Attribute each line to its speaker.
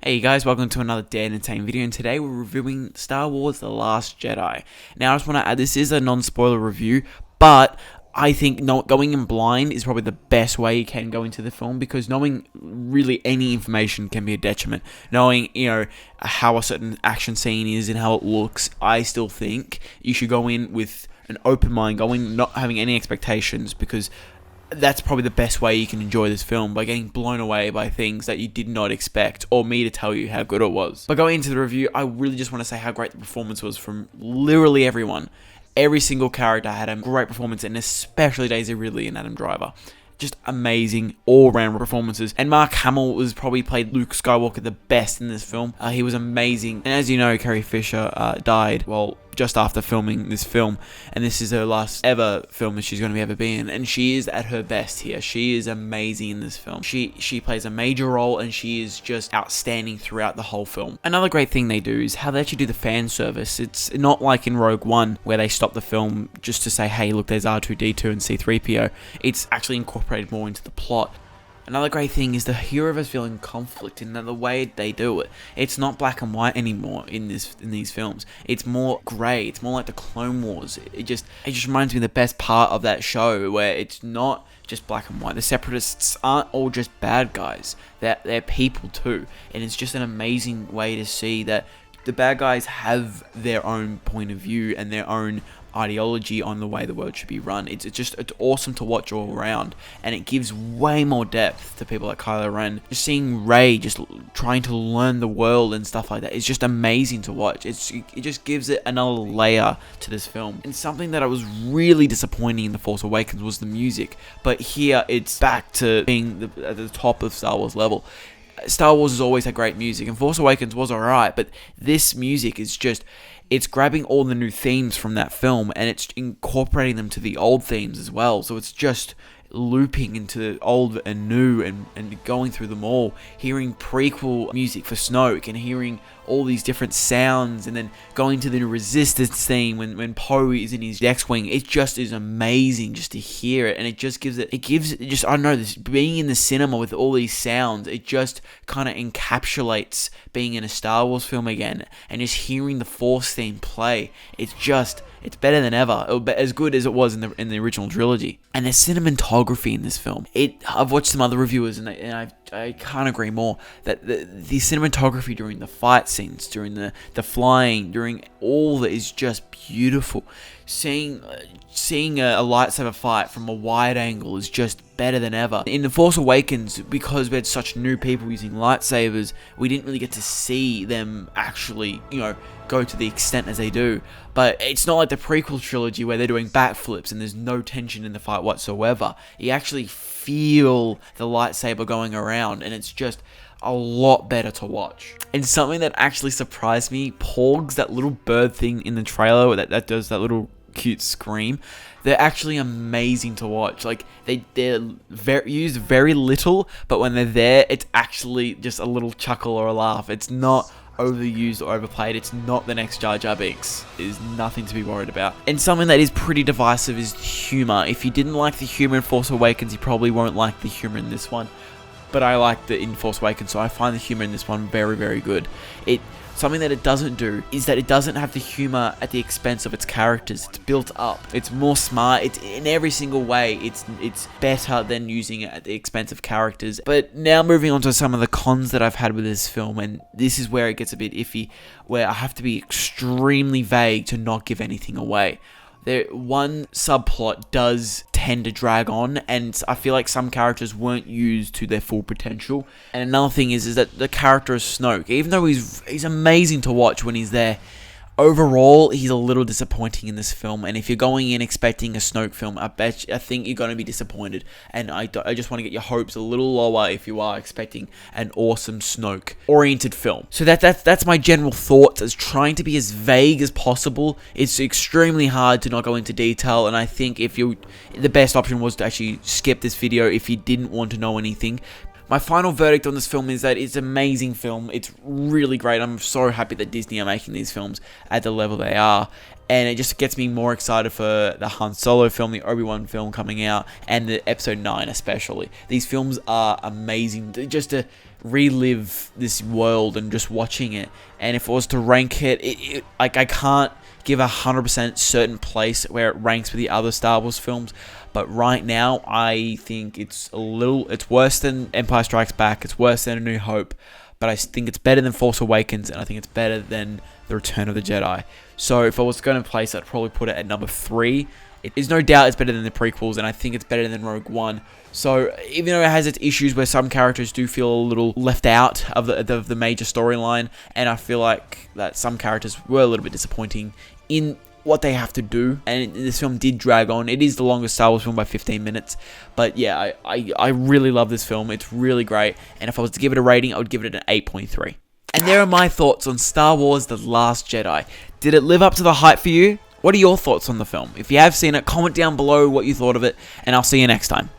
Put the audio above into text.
Speaker 1: Hey guys, welcome to another Day Entertainment video, and today we're reviewing Star Wars The Last Jedi. Now I just want to add, this is a non-spoiler review, but I think not going in blind is probably the best way you can go into the film, because knowing really any information can be a detriment. Knowing, how a certain action scene is and how it looks, I still think you should go in with an open mind, not having any expectations, because that's probably the best way you can enjoy this film, by getting blown away by things that you did not expect, or me to tell you how good it was. But going into the review, I really just want to say how great the performance was from literally everyone. Every single character had a great performance, and especially Daisy Ridley and Adam Driver. Just amazing all-round performances. And Mark Hamill was probably played Luke Skywalker the best in this film. He was amazing. And as you know, Carrie Fisher died, just after filming this film, and this is her last ever film that she's going to ever be in, and she is at her best here. She is amazing in this film. She plays a major role, and she is just outstanding throughout the whole film. Another great thing they do is how they actually do the fan service. It's not like in Rogue One, where they stop the film just to say, hey, look, there's R2-D2 and C-3PO. It's actually incorporated more into the plot. Another great thing is the hero is feeling conflict in the way they do it. It's not black and white anymore in these films. It's more grey. It's more like the Clone Wars. It just reminds me of the best part of that show, where it's not just black and white. The Separatists aren't all just bad guys. They're people too, and it's just an amazing way to see that the bad guys have their own point of view and their own ideology on the way the world should be run. It's awesome to watch all around, and it gives way more depth to people like Kylo Ren. Just seeing Rey just trying to learn the world and stuff like that is just amazing to watch. It just gives it another layer to this film. And something that I was really disappointing in The Force Awakens was the music, but here it's back to being at the top of Star Wars level. Star Wars has always had great music, and Force Awakens was alright, but this music is it's grabbing all the new themes from that film, and it's incorporating them to the old themes as well. So it's just looping into old and new and going through them all, hearing prequel music for Snoke and hearing all these different sounds, and then going to the Resistance theme when Poe is in his X-Wing. It just is amazing just to hear it, and it gives it I don't know, this being in the cinema with all these sounds, it just kind of encapsulates being in a Star Wars film again, and just hearing the Force theme play. It's better than ever, as good as it was in the original trilogy. And the cinematography in this film, I've watched some other reviewers, and I can't agree more, that the cinematography during the fight scenes, during the flying, during all that is just beautiful. Seeing a lightsaber fight from a wide angle is just better than ever. In The Force Awakens, because we had such new people using lightsabers, we didn't really get to see them actually, go to the extent as they do. But it's not like the prequel trilogy where they're doing backflips and there's no tension in the fight whatsoever. You actually feel the lightsaber going around, and it's just a lot better to watch. And something that actually surprised me, Porgs, that little bird thing in the trailer that does that little cute scream, they're actually amazing to watch. Like, they're used very little, but when they're there, it's actually just a little chuckle or a laugh. It's not overused or overplayed. It's not the next Jar Jar Binks. There's nothing to be worried about. And something that is pretty divisive is humor. If you didn't like the humor in Force Awakens, you probably won't like the humor in this one. But I liked it in Force Awakens, so I find the humor in this one very, very good. Something that it doesn't do is that it doesn't have the humor at the expense of its characters. It's built up. It's more smart. It's in every single way. It's better than using it at the expense of characters. But now moving on to some of the cons that I've had with this film, and this is where it gets a bit iffy, where I have to be extremely vague to not give anything away. One subplot does tend to drag on, and I feel like some characters weren't used to their full potential. And another thing is that the character of Snoke, even though he's amazing to watch when he's there, overall, he's a little disappointing in this film. And if you're going in expecting a Snoke film, I think you're going to be disappointed. And I just want to get your hopes a little lower if you are expecting an awesome Snoke-oriented film. So that's my general thoughts, as trying to be as vague as possible. It's extremely hard to not go into detail, and I think the best option was to actually skip this video if you didn't want to know anything. My final verdict on this film is that it's an amazing film. It's really great. I'm so happy that Disney are making these films at the level they are. And it just gets me more excited for the Han Solo film, the Obi-Wan film coming out, and the Episode 9 especially. These films are amazing. Just to relive this world and just watching it. And if I was to rank it, like, I can't give 100% certain place where it ranks with the other Star Wars films. But right now, I think it's worse than Empire Strikes Back. It's worse than A New Hope. But I think it's better than Force Awakens, and I think it's better than The Return of the Jedi. So if I was going to place it, I'd probably put it at number 3. There's no doubt it's better than the prequels, and I think it's better than Rogue One. So even though it has its issues where some characters do feel a little left out of the major storyline, and I feel like that some characters were a little bit disappointing in what they have to do, and this film did drag on. It is the longest Star Wars film by 15 minutes, but yeah, I really love this film. It's really great, and if I was to give it a rating, I would give it an 8.3. And there are my thoughts on Star Wars The Last Jedi. Did it live up to the hype for you? What are your thoughts on the film? If you have seen it, comment down below what you thought of it, and I'll see you next time.